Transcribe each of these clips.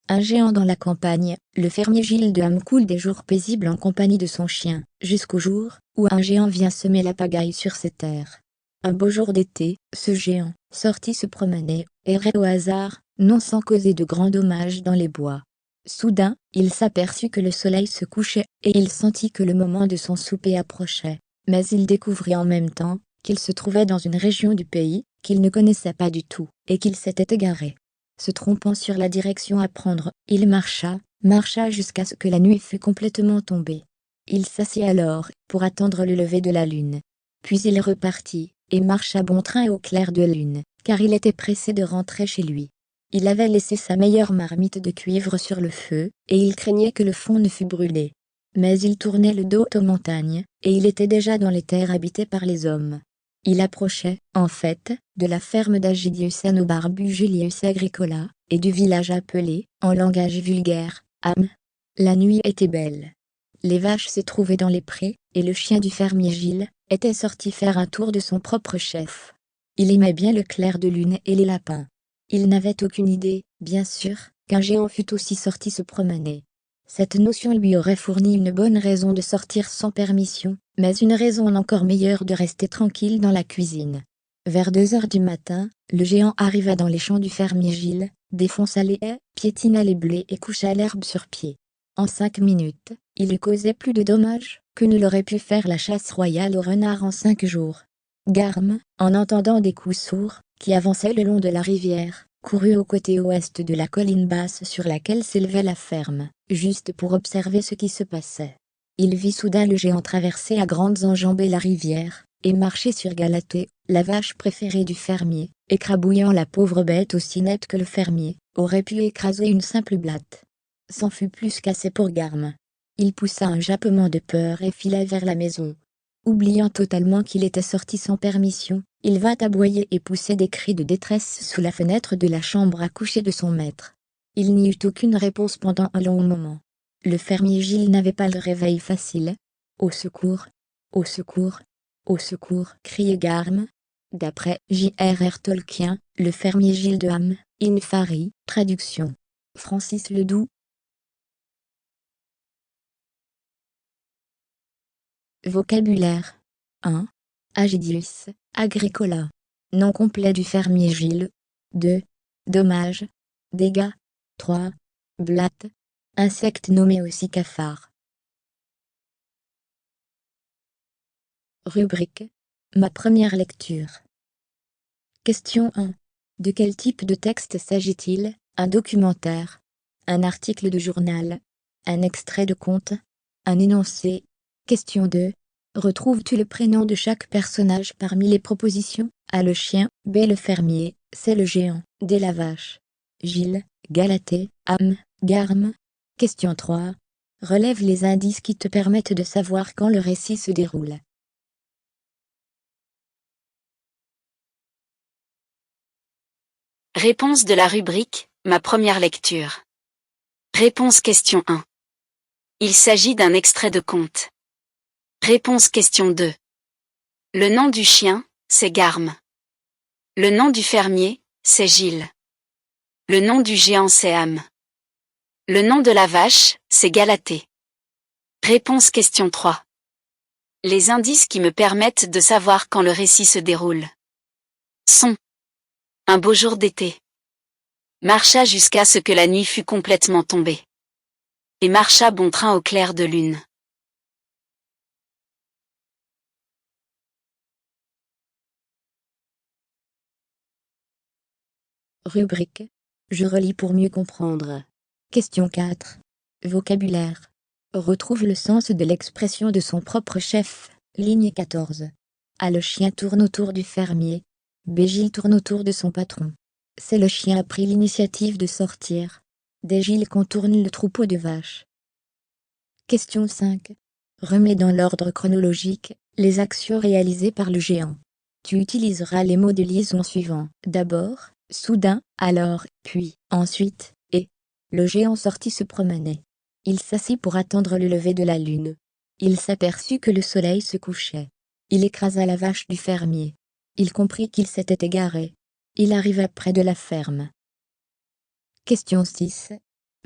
Un géant dans la campagne, le fermier Gilles de Ham coule des jours paisibles en compagnie de son chien, jusqu'au jour où un géant vient semer la pagaille sur ses terres. Un beau jour d'été, ce géant, sorti se promener, errait au hasard, non sans causer de grands dommages dans les bois. Soudain, il s'aperçut que le soleil se couchait, et il sentit que le moment de son souper approchait. Mais il découvrit en même temps qu'il se trouvait dans une région du pays qu'il ne connaissait pas du tout, et qu'il s'était égaré. Se trompant sur la direction à prendre, il marcha jusqu'à ce que la nuit fût complètement tombée. Il s'assit alors pour attendre le lever de la lune. Puis il repartit, et marcha bon train au clair de lune, car il était pressé de rentrer chez lui. Il avait laissé sa meilleure marmite de cuivre sur le feu, et il craignait que le fond ne fût brûlé. Mais il tournait le dos aux montagnes, et il était déjà dans les terres habitées par les hommes. Il approchait, en fait, de la ferme d'Agidius Anobarbu Julius Agricola, et du village appelé, en langage vulgaire, Ham. La nuit était belle. Les vaches se trouvaient dans les prés, et le chien du fermier Gilles était sorti faire un tour de son propre chef. Il aimait bien le clair de lune et les lapins. Il n'avait aucune idée, bien sûr, qu'un géant fût aussi sorti se promener. Cette notion lui aurait fourni une bonne raison de sortir sans permission, mais une raison encore meilleure de rester tranquille dans la cuisine. Vers 2 heures du matin, le géant arriva dans les champs du fermier Gilles, défonça les haies, piétina les blés et coucha l'herbe sur pied. En 5 minutes, il eut causé plus de dommages que ne l'aurait pu faire la chasse royale au renard en 5 jours. Garm, en entendant des coups sourds, qui avançaient le long de la rivière, courut au côté ouest de la colline basse sur laquelle s'élevait la ferme, juste pour observer ce qui se passait. Il vit soudain le géant traverser à grandes enjambées la rivière, et marcher sur Galatée, la vache préférée du fermier, écrabouillant la pauvre bête aussi nette que le fermier aurait pu écraser une simple blatte. C'en fut plus qu'assez pour Garm. Il poussa un jappement de peur et fila vers la maison. Oubliant totalement qu'il était sorti sans permission, il vint aboyer et pousser des cris de détresse sous la fenêtre de la chambre à coucher de son maître. Il n'y eut aucune réponse pendant un long moment. Le fermier Gilles n'avait pas le réveil facile. « Au secours! Au secours! Au secours !» criait Garm. D'après J.R.R. Tolkien, le fermier Gilles de Ham, Infari, traduction. Francis Ledoux. Vocabulaire. 1. Agidius Agricola. Nom complet du fermier Gilles. 2. Dommages. Dégâts. 3. Blatte. Insecte nommé aussi cafard. Rubrique. Ma première lecture. Question 1. De quel type de texte s'agit-il? Un documentaire? Un article de journal? Un extrait de conte? Un énoncé? Question 2. Retrouves-tu le prénom de chaque personnage parmi les propositions? A. Le chien, B. Le fermier, C. Le géant, D. La vache. Gilles, Galatée, Ham, Garm. Question 3. Relève les indices qui te permettent de savoir quand le récit se déroule. Réponse de la rubrique « Ma première lecture ». Réponse question 1. Il s'agit d'un extrait de conte. Réponse question 2. Le nom du chien, c'est Garm. Le nom du fermier, c'est Gilles. Le nom du géant, c'est Ham. Le nom de la vache, c'est Galatée. Réponse question 3. Les indices qui me permettent de savoir quand le récit se déroule sont: un beau jour d'été. Marcha jusqu'à ce que la nuit fût complètement tombée. Et marcha bon train au clair de lune. Rubrique. Je relis pour mieux comprendre. Question 4. Vocabulaire. Retrouve le sens de l'expression de son propre chef, ligne 14. A. Le chien tourne autour du fermier. B. Gilles tourne autour de son patron. C. Le chien a pris l'initiative de sortir. D. Gilles contourne le troupeau de vaches. Question 5. Remets dans l'ordre chronologique les actions réalisées par le géant. Tu utiliseras les mots de liaison suivants. D'abord, soudain, alors, puis, ensuite, et. Le géant sortit se promener. Il s'assit pour attendre le lever de la lune. Il s'aperçut que le soleil se couchait. Il écrasa la vache du fermier. Il comprit qu'il s'était égaré. Il arriva près de la ferme. Question 6.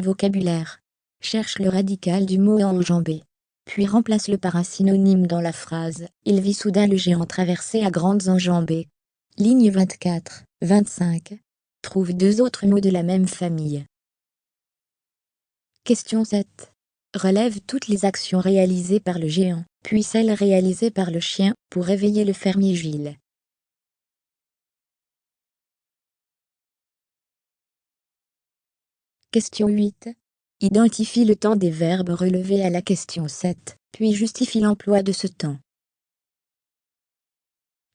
Vocabulaire. Cherche le radical du mot enjamber. Puis remplace-le par un synonyme dans la phrase. Il vit soudain le géant traversé à grandes enjambées. Ligne 24, 25. Trouve deux autres mots de la même famille. Question 7. Relève toutes les actions réalisées par le géant, puis celles réalisées par le chien, pour réveiller le fermier Gilles. Question 8. Identifie le temps des verbes relevés à la question 7, puis justifie l'emploi de ce temps.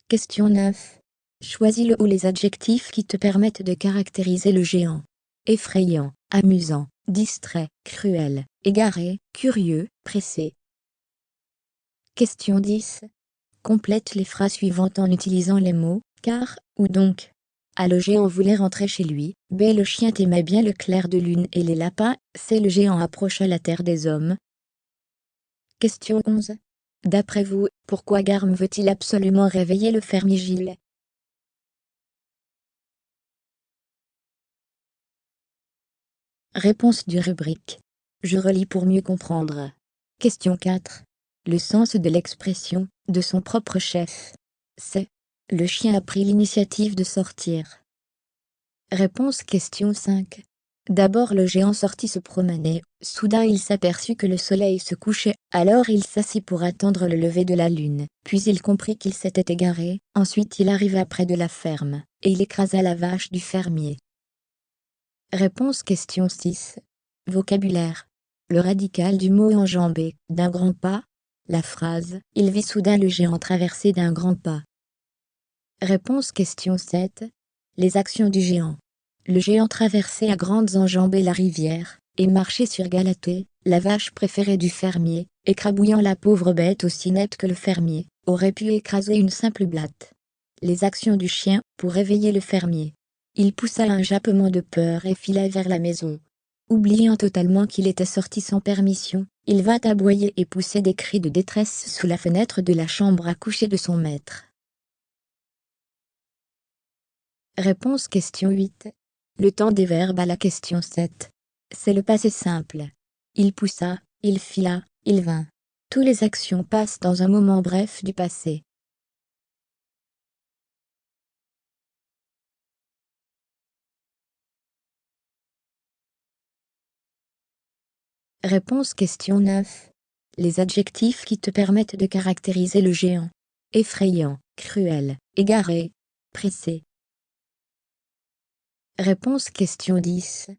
Question 9. Choisis le ou les adjectifs qui te permettent de caractériser le géant. Effrayant, amusant, distrait, cruel, égaré, curieux, pressé. Question 10. Complète les phrases suivantes en utilisant les mots « car » ou « donc ». A, le géant voulait rentrer chez lui. B, le chien aimait bien le clair de lune et les lapins. C, le géant approcha la terre des hommes. Question 11. D'après vous, pourquoi Garm veut-il absolument réveiller le fermier Gilles? Réponse du rubrique. Je relis pour mieux comprendre. Question 4. Le sens de l'expression « de son propre chef ». C'est « le chien a pris l'initiative de sortir ». Réponse question 5. D'abord le géant sortit se promener, soudain il s'aperçut que le soleil se couchait, alors il s'assit pour attendre le lever de la lune, puis il comprit qu'il s'était égaré, ensuite il arriva près de la ferme, et il écrasa la vache du fermier. Réponse question 6. Vocabulaire. Le radical du mot enjamber, d'un grand pas. La phrase « Il vit soudain le géant traverser d'un grand pas ». Réponse question 7. Les actions du géant. Le géant traversait à grandes enjambées la rivière, et marchait sur Galatée, la vache préférée du fermier, écrabouillant la pauvre bête aussi nette que le fermier, aurait pu écraser une simple blatte. Les actions du chien, pour réveiller le fermier. Il poussa un jappement de peur et fila vers la maison. Oubliant totalement qu'il était sorti sans permission, il vint aboyer et pousser des cris de détresse sous la fenêtre de la chambre à coucher de son maître. Réponse question 8. Le temps des verbes à la question 7. C'est le passé simple. Il poussa, il fila, il vint. Toutes les actions passent dans un moment bref du passé. Réponse question 9. Les adjectifs qui te permettent de caractériser le géant. Effrayant, cruel, égaré, pressé. Réponse question 10.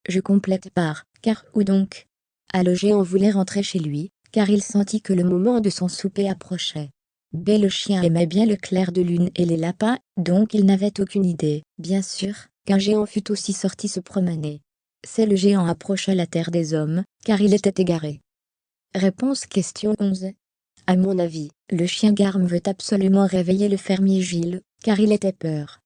Je complète par « car » ou « donc ». A, le géant voulait rentrer chez lui, car il sentit que le moment de son souper approchait. B, le chien aimait bien le clair de lune et les lapins, donc il n'avait aucune idée, bien sûr, qu'un géant fût aussi sorti se promener. C, le géant approcha la terre des hommes, car il était égaré. Réponse question 11. À mon avis, le chien Garm veut absolument réveiller le fermier Gilles, car il était peur.